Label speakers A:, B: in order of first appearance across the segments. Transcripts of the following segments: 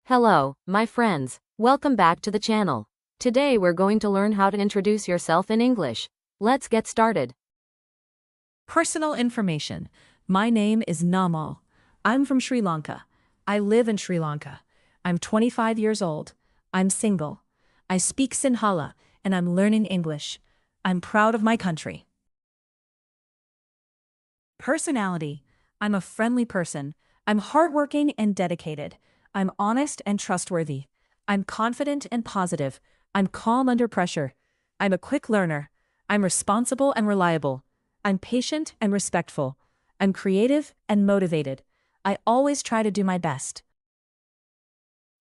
A: Hello, my friends. Welcome back to the channel. Today we're going to learn how to introduce yourself in English. Let's get started.
B: Personal information. My name is Namal. I'm from Sri Lanka. I live in Sri Lanka. I'm 25 years old. I'm single. I speak Sinhala, and I'm learning English. I'm proud of my country. Personality. I'm a friendly person. I'm hardworking and dedicated. I'm honest and trustworthy. I'm confident and positive. I'm calm under pressure. I'm a quick learner. I'm responsible and reliable. I'm patient and respectful. I'm creative and motivated. I always try to do my best.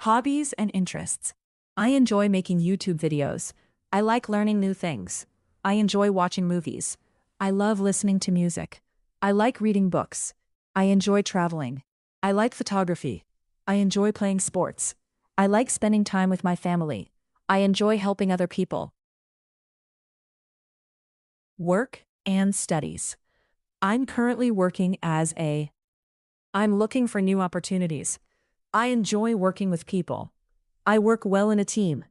B: Hobbies and interests. I enjoy making YouTube videos. I like learning new things. I enjoy watching movies. I love listening to music. I like reading books. I enjoy traveling. I like photography. I enjoy playing sports. I like spending time with my family. I enjoy helping other people. Work and studies. I'm currently working I'm looking for new opportunities. I enjoy working with people. I work well in a team.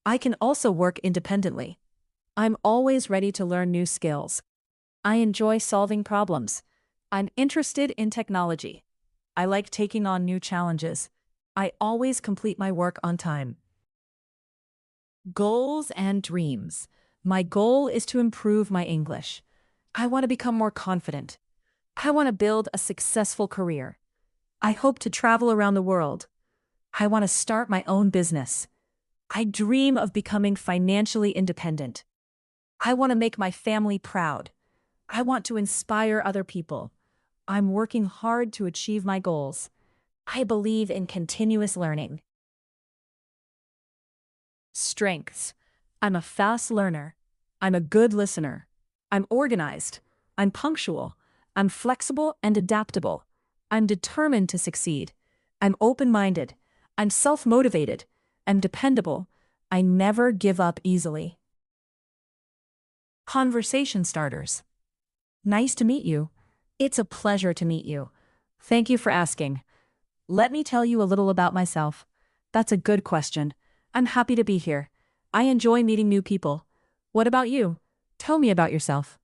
B: I can also work independently. I'm always ready to learn new skills. I enjoy solving problems. I'm interested in technology. I like taking on new challenges. I always complete my work on time. Goals and dreams. My goal is to improve my English. I want to become more confident. I want to build a successful career. I hope to travel around the world. I want to start my own business. I dream of becoming financially independent. I want to make my family proud. I want to inspire other people. I'm working hard to achieve my goals. I believe in continuous learning. Strengths. I'm a fast learner. I'm a good listener. I'm organized. I'm punctual. I'm flexible and adaptable. I'm determined to succeed. I'm open-minded. I'm self-motivated. I'm dependable. I never give up easily. Conversation starters. Nice to meet you. It's a pleasure to meet you. Thank you for asking. Let me tell you a little about myself. That's a good question. I'm happy to be here. I enjoy meeting new people. What about you? Tell me about yourself.